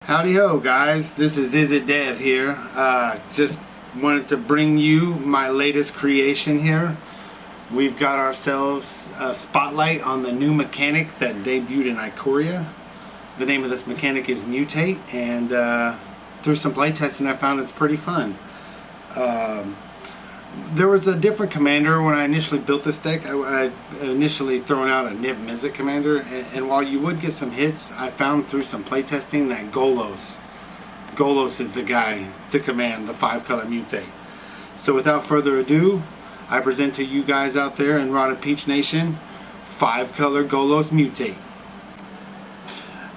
Howdy ho, guys. This is Izzit Dev here. Just wanted to bring you my latest creation here. We've got ourselves a spotlight on the new mechanic that debuted in Ikoria. The name of this mechanic is Mutate, and through some playtesting I found it's pretty fun. There was a different commander when I initially built this deck. I initially thrown out a Niv Mizzet commander, and while you would get some hits, I found through some playtesting that Golos is the guy to command the 5-color Mutate. So without further ado, I present to you guys out there in Rotted Peach Nation, 5-color Golos Mutate.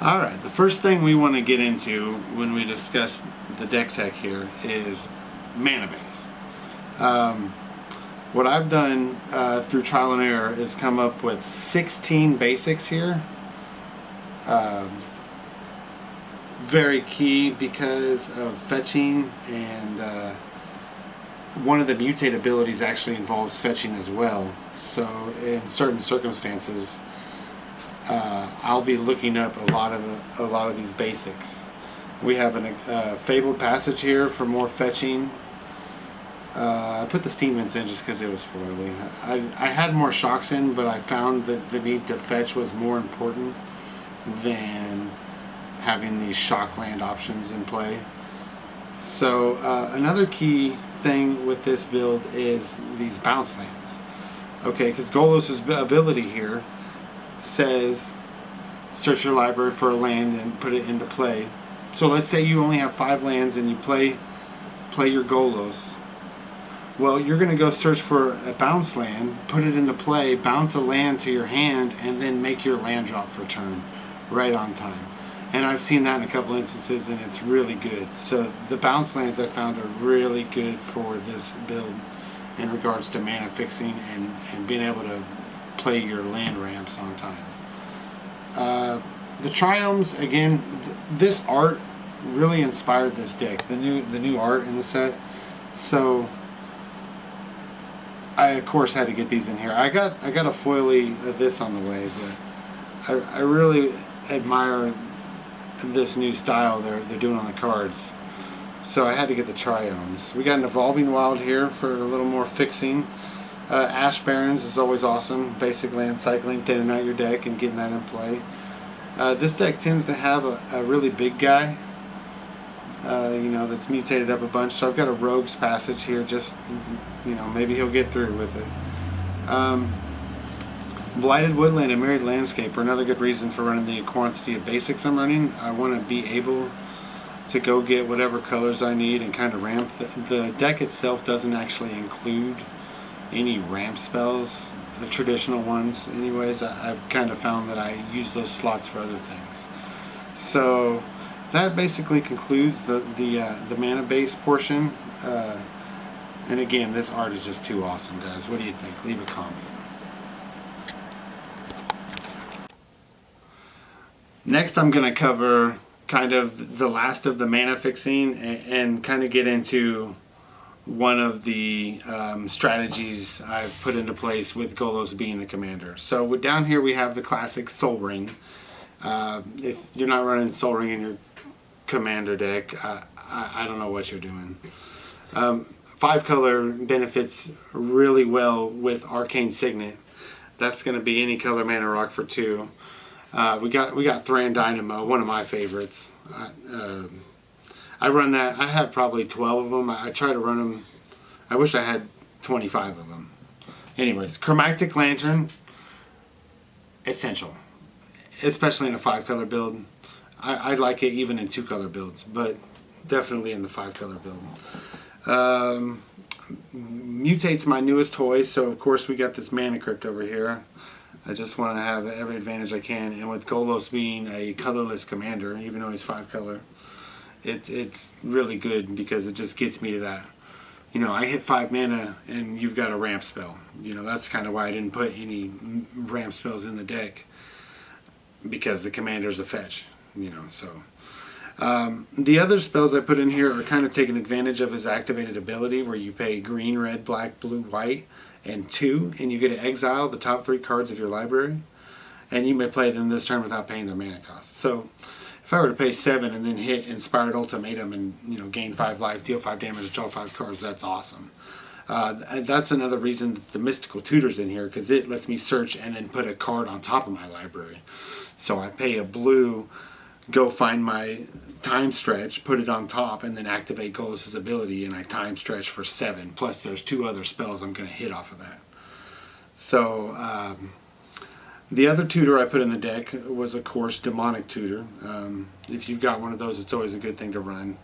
Alright, the first thing we want to get into when we discuss the deck tech here is mana base. What I've done through trial and error is come up with 16 basics here. Very key because of fetching, and one of the mutate abilities actually involves fetching as well. So in certain circumstances, I'll be looking up a lot of these basics. We have a Fabled Passage here for more fetching. I put the Steam Vents in just because it was foily. I had more shocks in, but I found that the need to fetch was more important than having these shock land options in play. So another key thing with this build is these bounce lands. Okay, because Golos' ability here says search your library for a land and put it into play. So let's say you only have 5 lands and you play your Golos. Well, you're going to go search for a bounce land, put it into play, bounce a land to your hand, and then make your land drop for turn right on time. And I've seen that in a couple instances, and it's really good. So the bounce lands I found are really good for this build in regards to mana fixing and being able to play your land ramps on time. The Triomes, again, this art really inspired this deck. The new art in the set. So I of course had to get these in here. I got a foily of this on the way, but I really admire this new style they're doing on the cards. So I had to get the Triomes. We got an Evolving Wild here for a little more fixing. Ash Barrens is always awesome. Basic land cycling, thinning out your deck and getting that in play. This deck tends to have a really big guy, that's mutated up a bunch. So I've got a Rogue's Passage here, just, maybe he'll get through with it. Blighted Woodland and Married Landscape are another good reason for running the quantity of basics I'm running. I want to be able to go get whatever colors I need and kind of ramp. The deck itself doesn't actually include any ramp spells, the traditional ones anyways. I've kind of found that I use those slots for other things. So that basically concludes the mana base portion. And again, this art is just too awesome, guys. What do you think? Leave a comment. Next, I'm going to cover kind of the last of the mana fixing and kind of get into one of the strategies I've put into place with Golos being the commander. So down here we have the classic Soul Ring. If you're not running Soul Ring in your commander deck, I don't know what you're doing. 5-color benefits really well with Arcane Signet. That's going to be any color mana rock for 2. We got Thran Dynamo, one of my favorites. I run that. I have probably 12 of them. I try to run them. I wish I had 25 of them. Anyways, Chromatic Lantern, essential, especially in a 5-color build. I like it even in 2-color builds, but definitely in the 5-color build. Mutate's my newest toy, so of course we got this Mana Crypt over here. I just want to have every advantage I can, and with Golos being a colorless commander, even though he's 5-color, it's really good because it just gets me to that. I hit 5 mana and you've got a ramp spell. That's kind of why I didn't put any ramp spells in the deck, because the commander's a fetch. So the other spells I put in here are kind of taking advantage of his activated ability, where you pay green, red, black, blue, white, and 2, and you get to exile the top 3 cards of your library, and you may play them this turn without paying their mana cost. So if if I were to pay 7 and then hit Inspired Ultimatum and gain 5 life, deal 5 damage, draw 5 cards, that's awesome. That's another reason that the Mystical Tutor's in here, because it lets me search and then put a card on top of my library. So I pay a blue, go find my time stretch, put it on top, and then activate Golos' ability, and I time stretch for 7. Plus there's 2 other spells I'm going to hit off of that. So the other tutor I put in the deck was, of course, Demonic Tutor. If you've got one of those, it's always a good thing to run.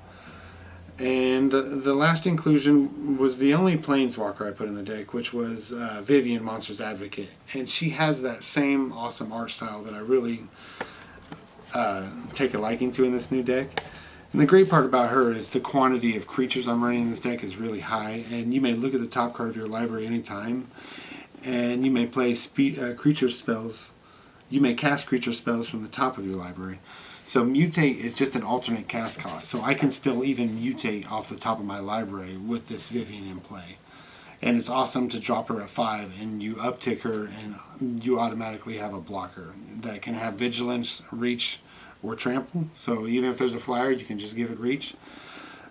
And the last inclusion was the only Planeswalker I put in the deck, which was Vivian, Monsters Advocate. And she has that same awesome art style that I really take a liking to in this new deck. And the great part about her is the quantity of creatures I'm running in this deck is really high. And you may look at the top card of your library anytime, and you may play creature spells. You may cast creature spells from the top of your library. So mutate is just an alternate cast cost. So I can still even mutate off the top of my library with this Vivian in play. And it's awesome to drop her at 5 and you uptick her and you automatically have a blocker that can have Vigilance, Reach, or Trample. So even if there's a flyer, you can just give it Reach.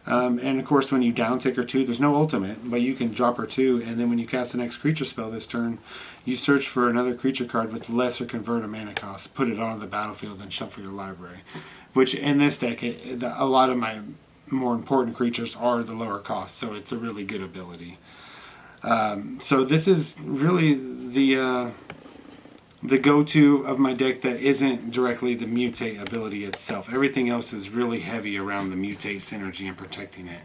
And of course when you downtick her 2, there's no ultimate, but you can drop her 2, and then when you cast the next creature spell this turn, you search for another creature card with less or convert a mana cost, put it onto the battlefield, and shuffle your library. Which in this deck, a lot of my more important creatures are the lower cost, so it's a really good ability. So this is really the go-to of my deck that isn't directly the mutate ability itself. Everything else is really heavy around the mutate synergy and protecting it,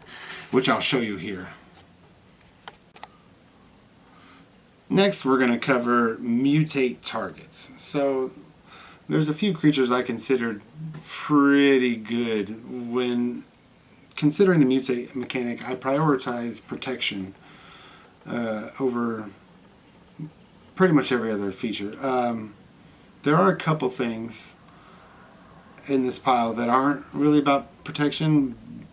which I'll show you here. Next, we're going to cover mutate targets. So there's a few creatures I considered pretty good. When considering the mutate mechanic, I prioritize protection over pretty much every other feature. There are a couple things in this pile that aren't really about protection,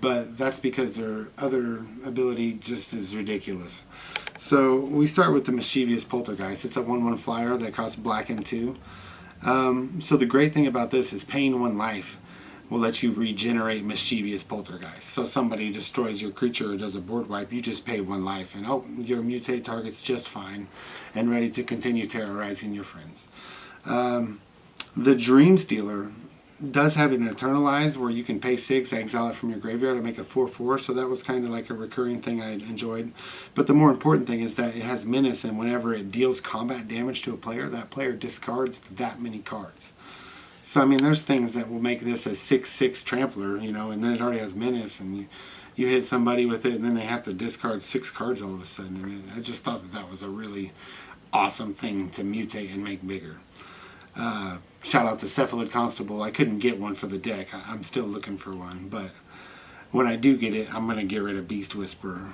but that's because their other ability just is ridiculous. So we start with the Mischievous Poltergeist. It's a 1/1 flyer that costs black and 2. So the great thing about this is paying 1 life will let you regenerate Mischievous Poltergeist. So somebody destroys your creature or does a board wipe, you just pay 1 life, and your mutate target's just fine and ready to continue terrorizing your friends. The Dream Stealer does have an Eternalize where you can pay 6, exile it from your graveyard, and make a 4/4, so that was kind of like a recurring thing I enjoyed. But the more important thing is that it has Menace, and whenever it deals combat damage to a player, that player discards that many cards. So I mean, there's things that will make this a 6/6 trampler, and then it already has Menace, and you hit somebody with it, and then they have to discard 6 cards all of a sudden. And I just thought that was a really awesome thing to mutate and make bigger. Shout out to Cephalid Constable. I couldn't get one for the deck. I'm still looking for one, but when I do get it, I'm going to get rid of Beast Whisperer,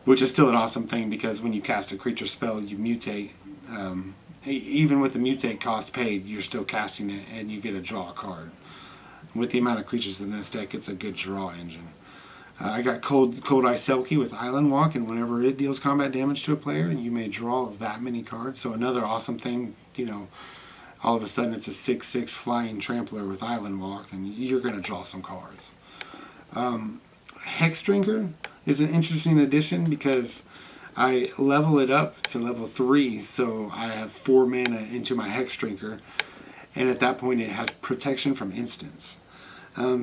which is still an awesome thing because when you cast a creature spell, you mutate. Even with the mutate cost paid, you're still casting it and you get to draw a card. With the amount of creatures in this deck, it's a good draw engine. I got Cold Eye Selkie with Island Walk, and whenever it deals combat damage to a player, you may draw that many cards. So another awesome thing, all of a sudden it's a 6/6 flying trampler with Island Walk, and you're going to draw some cards. Hexdrinker is an interesting addition because I level it up to level 3, so I have 4 mana into my Hexdrinker, and at that point it has protection from instants.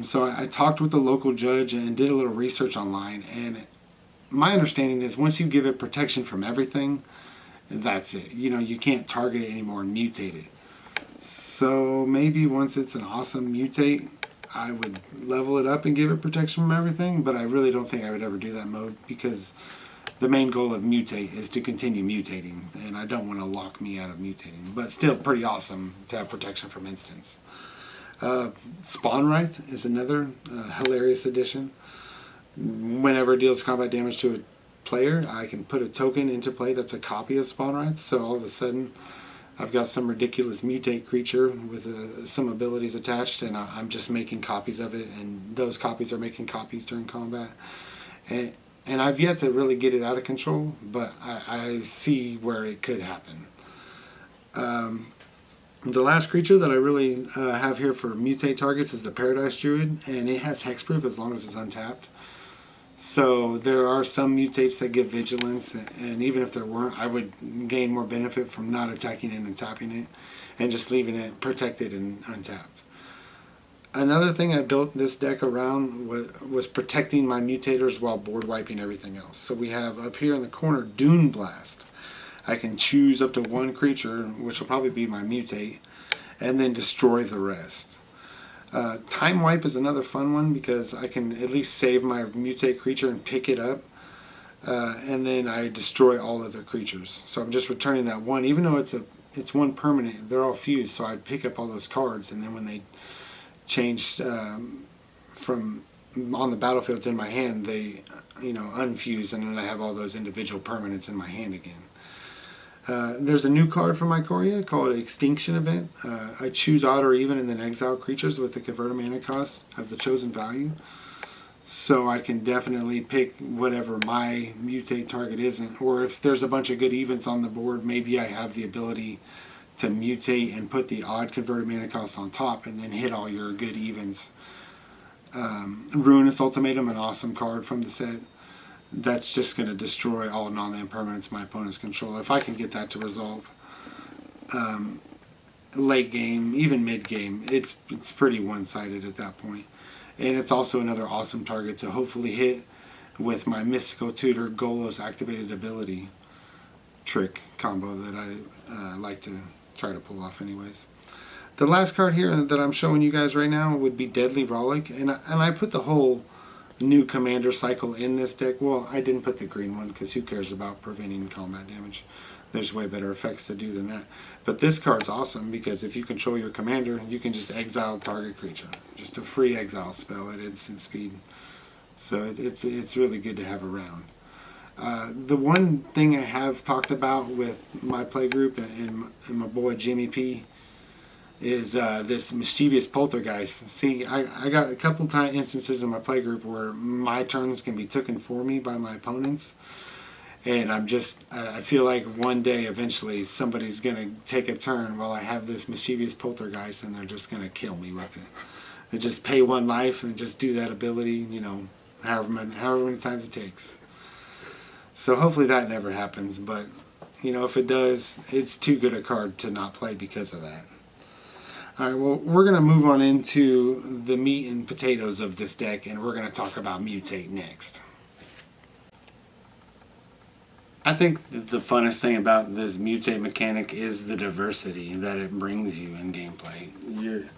So I talked with the local judge and did a little research online, and my understanding is once you give it protection from everything, that's it. You can't target it anymore and mutate it. So maybe once it's an awesome mutate, I would level it up and give it protection from everything, but I really don't think I would ever do that mode because the main goal of mutate is to continue mutating, and I don't want to lock me out of mutating, but still pretty awesome to have protection from instants. Spawn Wraith is another hilarious addition. Whenever it deals combat damage to a player, I can put a token into play that's a copy of Spawn Wraith, so all of a sudden I've got some ridiculous mutate creature with some abilities attached, and I'm just making copies of it, and those copies are making copies during combat. And I've yet to really get it out of control, but I see where it could happen. The last creature that I really have here for mutate targets is the Paradise Druid, and it has hexproof as long as it's untapped. So there are some mutates that give vigilance, and even if there weren't, I would gain more benefit from not attacking it and tapping it, and just leaving it protected and untapped. Another thing I built this deck around was protecting my mutators while board wiping everything else. So we have up here in the corner Dune Blast. I can choose up to one creature, which will probably be my mutate, and then destroy the rest. Time Wipe is another fun one because I can at least save my mutate creature and pick it up, and then I destroy all other creatures. So I'm just returning that one, even though it's one permanent. They're all fused, so I pick up all those cards, and then when they change from on the battlefields in my hand, they unfuse, and then I have all those individual permanents in my hand again. There's a new card from Ikoria called Extinction Event. I choose odd or even and then exile creatures with the converted mana cost of the chosen value. So I can definitely pick whatever my mutate target isn't. Or if there's a bunch of good evens on the board, maybe I have the ability to mutate and put the odd converted mana cost on top and then hit all your good evens. Ruinous Ultimatum, an awesome card from the set. That's just going to destroy all non-land permanents my opponents control. If I can get that to resolve late game, even mid game, it's pretty one-sided at that point. And it's also another awesome target to hopefully hit with my Mystical Tutor Golos activated ability trick combo that I like to try to pull off anyways. The last card here that I'm showing you guys right now would be Deadly Rollick, and I put the whole new commander cycle in this deck. Well, I didn't put the green one because who cares about preventing combat damage? There's way better effects to do than that. But this card's awesome because if you control your commander, you can just exile target creature. Just a free exile spell at instant speed. So it's really good to have around. The one thing I have talked about with my play group and my boy Jimmy P is this Mischievous Poltergeist. See, I got a couple instances in my play group where my turns can be taken for me by my opponents, and I feel like one day eventually somebody's going to take a turn while I have this Mischievous Poltergeist, and they're just going to kill me with it. They just pay 1 life and just do that ability, however many times it takes. So hopefully that never happens, but if it does, it's too good a card to not play because of that. Alright, well, we're going to move on into the meat and potatoes of this deck, and we're going to talk about Mutate next. I think the funnest thing about this Mutate mechanic is the diversity that it brings you in gameplay.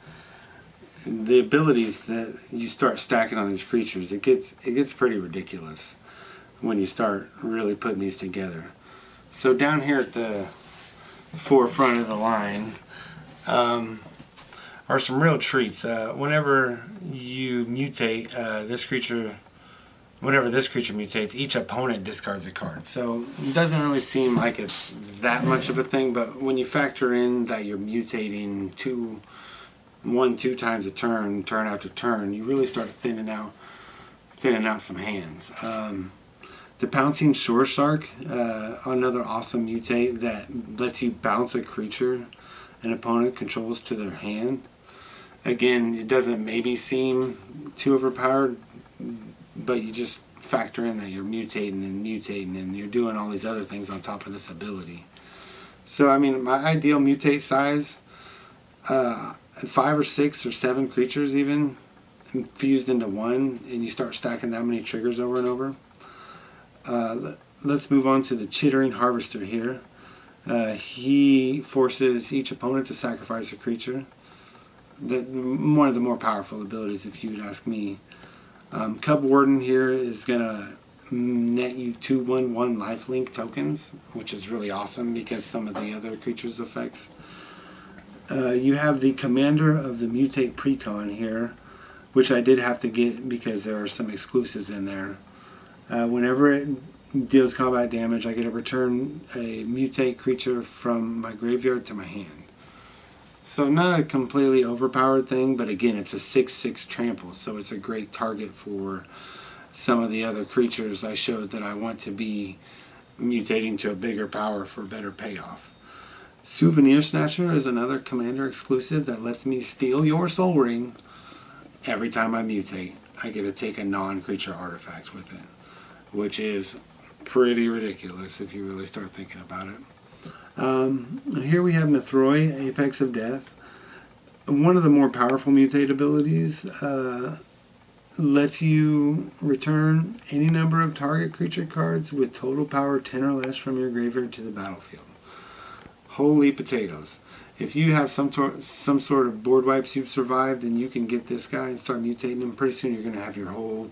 The abilities that you start stacking on these creatures, it gets pretty ridiculous when you start really putting these together. So down here at the forefront of the line, are some real treats. Whenever you mutate whenever this creature mutates, each opponent discards a card. So it doesn't really seem like it's that much of a thing, but when you factor in that you're mutating 2 times a turn after turn, you really start thinning out some hands. The Pouncing Shore Shark, another awesome mutate that lets you bounce a creature an opponent controls to their hand. Again, it doesn't maybe seem too overpowered, but you just factor in that you're mutating and you're doing all these other things on top of this ability. So, I mean, my ideal mutate size, 5 or 6 or 7 creatures even, fused into one, and you start stacking that many triggers over and over. Let's move on to the Chittering Harvester here. He forces each opponent to sacrifice a creature. One of the more powerful abilities, if you would ask me. Cub Warden here is going to net you 2/1/1 lifelink tokens, which is really awesome because some of the other creatures' effects. You have the Commander of the Mutate Precon here, which I did have to get because there are some exclusives in there. Whenever it deals combat damage, I get to return a mutate creature from my graveyard to my hand. So not a completely overpowered thing, but again, it's a 6/6 trample, so it's a great target for some of the other creatures I showed that I want to be mutating to a bigger power for better payoff. Souvenir Snatcher is another commander exclusive that lets me steal your soul ring every time I mutate. I get to take a non-creature artifact with it, which is pretty ridiculous if you really start thinking about it. Here we have Nethroi, Apex of Death. One of the more powerful mutate abilities lets you return any number of target creature cards with total power 10 or less from your graveyard to the battlefield. Holy potatoes. If you have some sort of board wipes you've survived, then you can get this guy and start mutating him. Pretty soon you're going to have your whole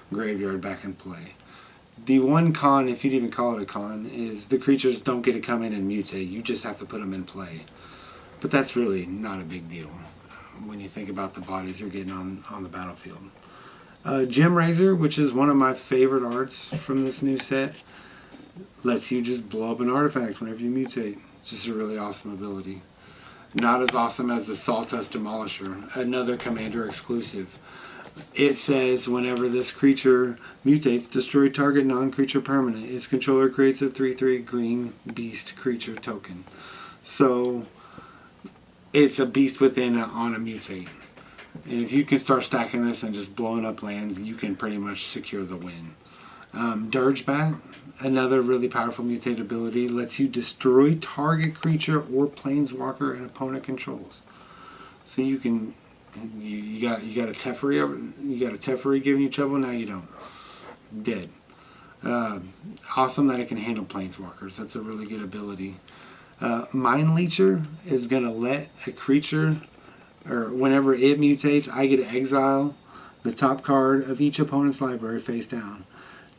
graveyard back in play. The one con, if you'd even call it a con, is the creatures don't get to come in and mutate. You just have to put them in play. But that's really not a big deal when you think about the bodies you're getting on the battlefield. Gem Razor, which is one of my favorite arts from this new set, lets you just blow up an artifact whenever you mutate. It's just a really awesome ability. Not as awesome as the Sawdust Demolisher, another commander exclusive. It says whenever this creature mutates, destroy target non-creature permanent. Its controller creates a 3/3 green beast creature token. So it's a beast within on a mutate. And if you can start stacking this and just blowing up lands, you can pretty much secure the win. Dirgebat, another really powerful mutate ability, lets you destroy target creature or planeswalker an opponent controls. So you can you got a Teferi giving you trouble, now you don't. Dead. Awesome that it can handle planeswalkers. That's a really good ability. Mind Leecher is going to let a creature, or whenever it mutates, I get to exile the top card of each opponent's library face down.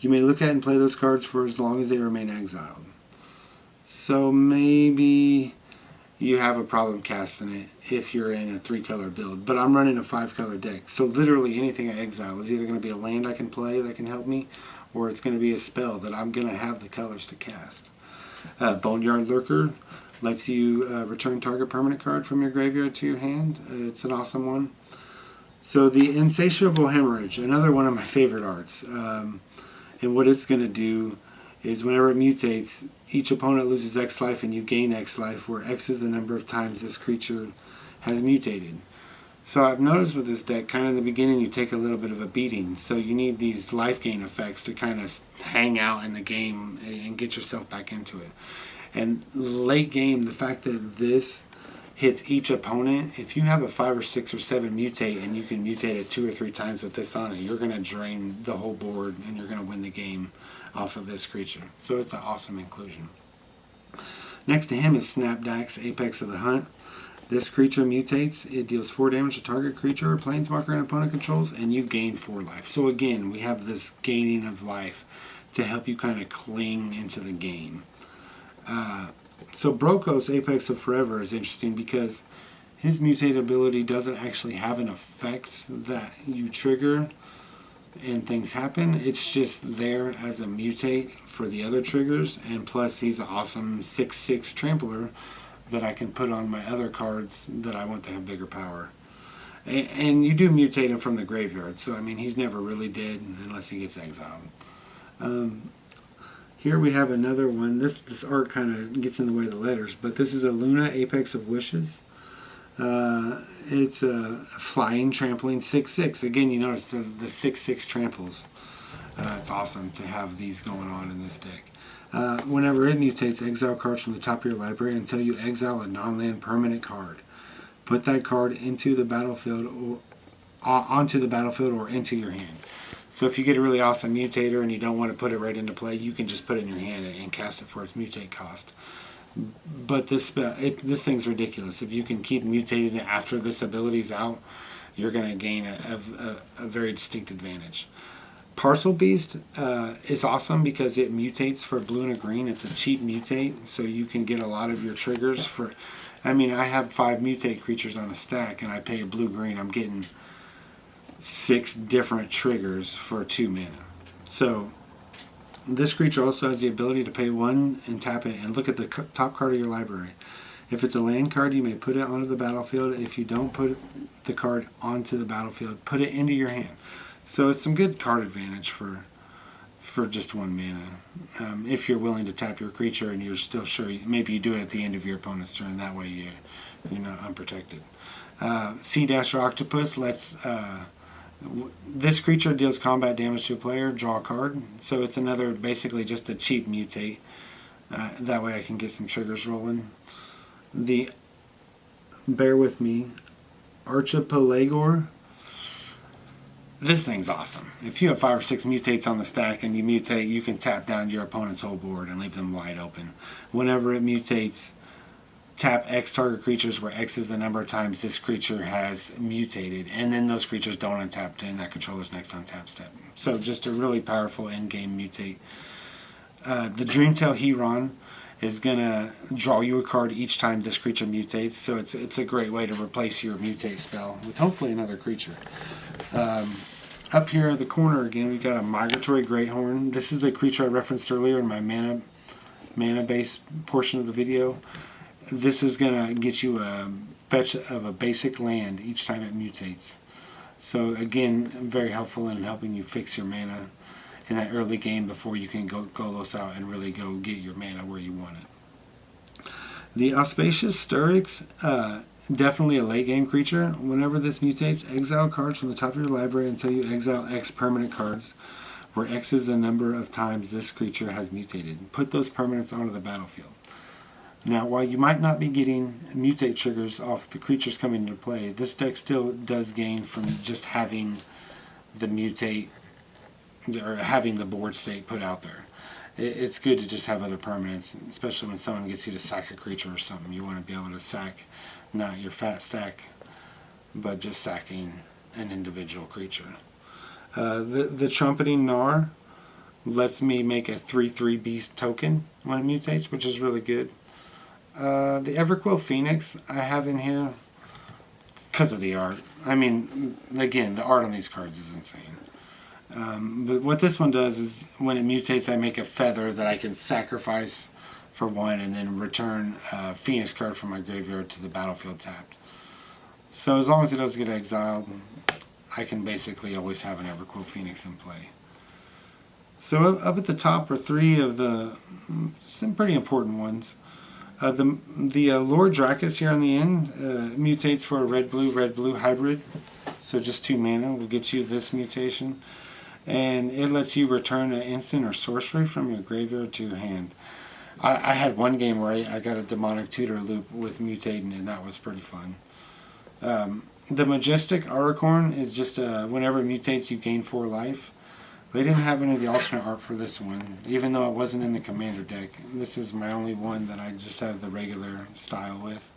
You may look at and play those cards for as long as they remain exiled. So maybe you have a problem casting it if you're in a 3-color build. But I'm running a 5-color deck. So literally anything I exile is either going to be a land I can play that can help me, or it's going to be a spell that I'm going to have the colors to cast. Boneyard Lurker lets you return target permanent card from your graveyard to your hand. It's an awesome one. So the Insatiable Hemorrhage, another one of my favorite arts. And what it's going to do is whenever it mutates, each opponent loses X life and you gain X life, where X is the number of times this creature has mutated. So I've noticed with this deck, kind of in the beginning you take a little bit of a beating, so you need these life gain effects to kind of hang out in the game and get yourself back into it. And late game, the fact that this hits each opponent, if you have a 5 or 6 or 7 mutate and you can mutate it 2 or 3 times with this on it, you're going to drain the whole board and you're going to win the game off of this creature. So it's an awesome inclusion. Next to him is Snapdax, Apex of the Hunt. This creature mutates. It deals 4 damage to target creature or planeswalker and opponent controls, and you gain 4 life. So again, we have this gaining of life to help you kind of cling into the game. So Brokos, Apex of Forever, is interesting because his mutate ability doesn't actually have an effect that you trigger and things happen. It's just there as a mutate for the other triggers, and plus he's an awesome 6/6 trampler that I can put on my other cards that I want to have bigger power. And you do mutate him from the graveyard, so I mean he's never really dead unless he gets exiled. Here we have another one. This art kind of gets in the way of the letters, but this is a Luna, Apex of Wishes. It's a flying, trampling 6/6. Again, you notice the 6/6 tramples. It's awesome to have these going on in this deck. Whenever it mutates, exile cards from the top of your library until you exile a non-land permanent card. Put that card into the battlefield or onto the battlefield or into your hand. So if you get a really awesome mutator and you don't want to put it right into play, you can just put it in your hand and cast it for its mutate cost. But this thing's ridiculous. If you can keep mutating it after this ability's out, you're going to gain a very distinct advantage. Parcel Beast is awesome because it mutates for blue and a green. It's a cheap mutate, so you can get a lot of your triggers for... I mean, I have 5 mutate creatures on a stack, and I pay a blue-green. I'm getting 6 different triggers for 2 mana. So this creature also has the ability to pay 1 and tap it and look at the top card of your library. If it's a land card, you may put it onto the battlefield. If you don't put the card onto the battlefield, put it into your hand. So it's some good card advantage for for just 1 mana. If you're willing to tap your creature and you're still sure, maybe you do it at the end of your opponent's turn. That way you're not unprotected. Sea Dasher Octopus lets this creature deals combat damage to a player. Draw a card. So it's another basically just a cheap mutate. That way I can get some triggers rolling. Bear with me, Archipelagor. This thing's awesome. If you have 5 or 6 mutates on the stack and you mutate, you can tap down your opponent's whole board and leave them wide open. Whenever it mutates, tap X target creatures where X is the number of times this creature has mutated, and then those creatures don't untap during that controller's next untap step. So just a really powerful endgame mutate. The Dreamtail Heron is going to draw you a card each time this creature mutates, so it's a great way to replace your mutate spell with hopefully another creature. Up here in the corner again, we've got a Migratory Greathorn. This is the creature I referenced earlier in my mana base portion of the video. This is going to get you a fetch of a basic land each time it mutates. So again, very helpful in helping you fix your mana in that early game before you can go Golos out and really go get your mana where you want it. The Auspicious Styrax, definitely a late game creature. Whenever this mutates, exile cards from the top of your library until you exile X permanent cards, where X is the number of times this creature has mutated. Put those permanents onto the battlefield. Now, while you might not be getting mutate triggers off the creatures coming into play, this deck still does gain from just having the mutate, or having the board state put out there. It's good to just have other permanents, especially when someone gets you to sack a creature or something. You want to be able to sack not your fat stack, but just sacking an individual creature. The Trumpeting Gnar lets me make a 3/3 beast token when it mutates, which is really good. The Everquill Phoenix I have in here because of the art. I mean, again, the art on these cards is insane. But what this one does is when it mutates, I make a feather that I can sacrifice for 1 and then return a Phoenix card from my graveyard to the battlefield tapped. So as long as it doesn't get exiled, I can basically always have an Everquill Phoenix in play. So up at the top are 3 of some pretty important ones. The Lord Dracus here on the end mutates for a red-blue hybrid. So just 2 mana will get you this mutation. And it lets you return an instant or sorcery from your graveyard to your hand. I had one game where I got a Demonic Tutor loop with mutating, and that was pretty fun. The Majestic Auricorn is just whenever it mutates, you gain 4 life. They didn't have any of the alternate art for this one, even though it wasn't in the Commander deck. This is my only one that I just have the regular style with,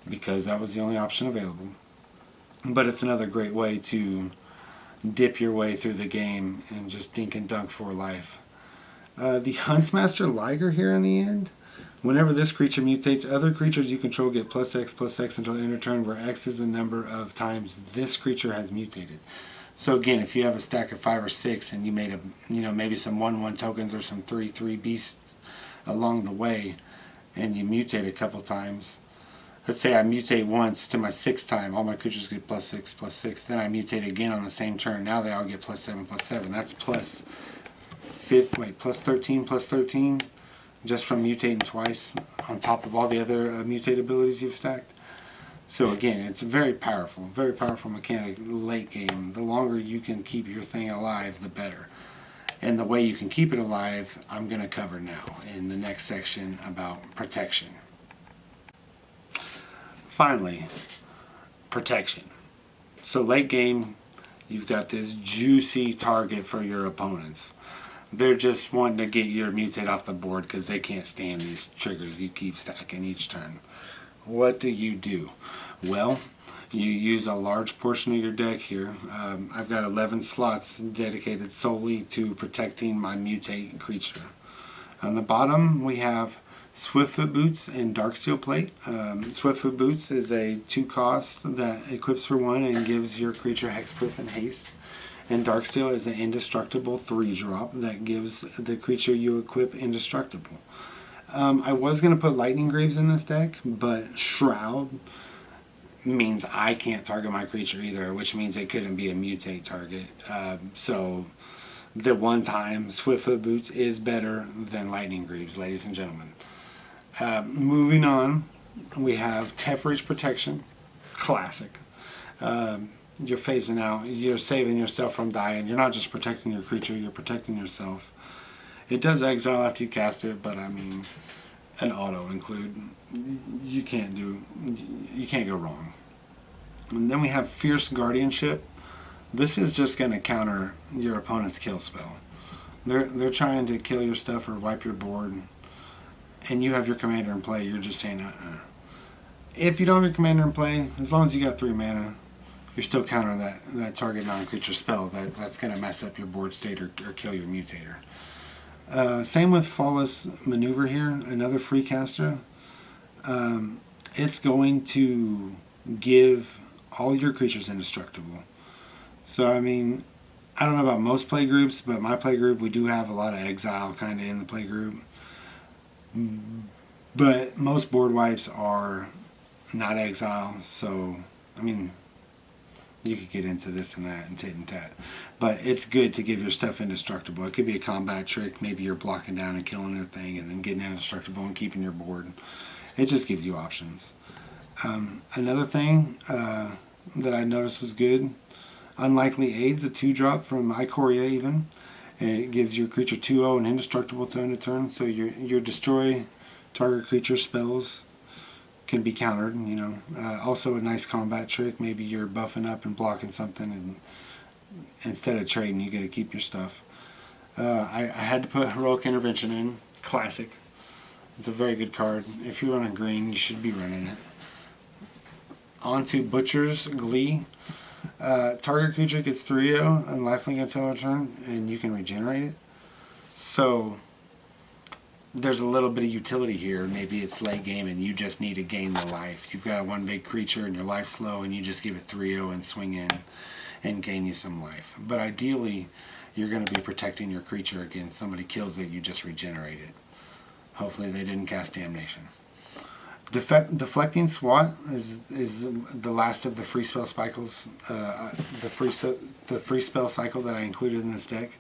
because that was the only option available. But it's another great way to dip your way through the game and just dink and dunk for life. The Huntsmaster Liger here in the end. Whenever this creature mutates, other creatures you control get +X/+X until end of turn, where X is the number of times this creature has mutated. So again, if you have a stack of 5 or 6 and you made maybe some 1/1 tokens or some 3/3 beasts along the way, and you mutate a couple times. Let's say I mutate once to my 6th time, all my creatures get +6/+6. Then I mutate again on the same turn. Now they all get +7/+7. That's +13/+13, just from mutating twice on top of all the other mutate abilities you've stacked. So again, it's a very powerful mechanic late game. The longer you can keep your thing alive, the better. And the way you can keep it alive, I'm going to cover now in the next section about protection. Finally, protection. So late game, you've got this juicy target for your opponents. They're just wanting to get your mutate off the board because they can't stand these triggers you keep stacking each turn. What do? Well, you use a large portion of your deck here. I've got 11 slots dedicated solely to protecting my mutate creature. On the bottom, we have Swiftfoot Boots and Darksteel Plate. Swiftfoot Boots is a 2-cost that equips for 1 and gives your creature hexproof and haste. And Darksteel is an indestructible 3-drop that gives the creature you equip indestructible. I was going to put Lightning Greaves in this deck, but Shroud means I can't target my creature either, which means it couldn't be a mutate target. So the one time Swiftfoot Boots is better than Lightning Greaves, ladies and gentlemen. Moving on, we have Tefridge Protection, classic. You're phasing out, you're saving yourself from dying. You're not just protecting your creature, you're protecting yourself. It does exile after you cast it, but I mean, an auto include. You can't go wrong. And then we have Fierce Guardianship. This is just going to counter your opponent's kill spell. They're trying to kill your stuff or wipe your board, and you have your commander in play. You're just saying, If you don't have your commander in play, as long as you got 3 mana, you're still countering that target non-creature spell. That's going to mess up your board state or kill your mutator. Same with Flawless Maneuver here, another free caster. It's going to give all your creatures indestructible. So, I mean, I don't know about most play groups, but my play group, we do have a lot of exile kind of in the play group. But most board wipes are not exile, so, I mean, you could get into this and that and tit and tat. But it's good to give your stuff indestructible. It could be a combat trick. Maybe you're blocking down and killing their thing and then getting indestructible and keeping your board. It just gives you options. Another thing that I noticed was good, Unlikely Aids, a 2-drop from Ikoria even. It gives your creature 2/0 and indestructible to end of turn. So your destroy target creature spells can be countered, you know. Also a nice combat trick. Maybe you're buffing up and blocking something, and instead of trading, you get to keep your stuff. I had to put Heroic Intervention in. Classic. It's a very good card. If you're running green, you should be running it. On to Butcher's Glee. Target creature gets 3/0 and lifelink until a turn, and you can regenerate it. So there's a little bit of utility here. Maybe it's late game and you just need to gain the life. You've got one big creature and your life's low, and you just give it 3/0 and swing in and gain you some life. But ideally, you're going to be protecting your creature against somebody kills it, you just regenerate it. Hopefully they didn't cast Damnation. Deflecting Swat is the last of the free spell cycles, the free spell cycle that I included in this deck,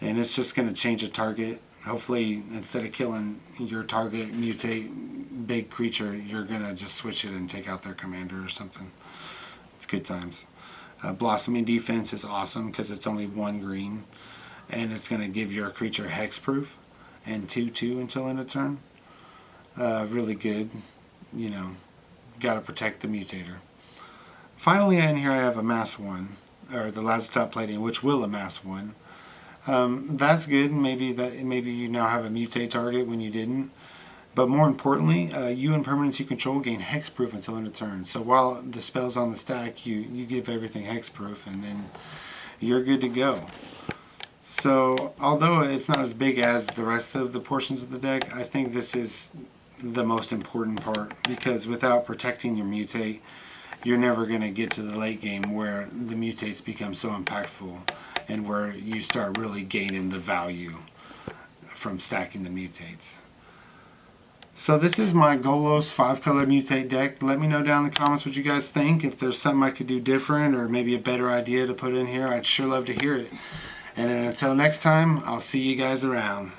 and it's just going to change a target. Hopefully, instead of killing your target mutate big creature, you're going to just switch it and take out their commander or something. It's good times. Blossoming Defense is awesome because it's only 1 green, and it's going to give your creature hexproof and 2/2 until end of turn. Really good. You know, got to protect the mutator. Finally, in here I have Amass 1, or the Lazatop Plating, which will amass 1. That's good. Maybe you now have a mutate target when you didn't. But more importantly, you and permanents you control gain hexproof until end of turn. So while the spell's on the stack, you give everything hexproof, and then you're good to go. So although it's not as big as the rest of the portions of the deck, I think this is the most important part, because without protecting your mutate, you're never going to get to the late game where the mutates become so impactful and where you start really gaining the value from stacking the mutates. So this is my Golos 5-color mutate deck. Let me know down in the comments what you guys think. If there's something I could do different or maybe a better idea to put in here, I'd sure love to hear it. And then until next time, I'll see you guys around.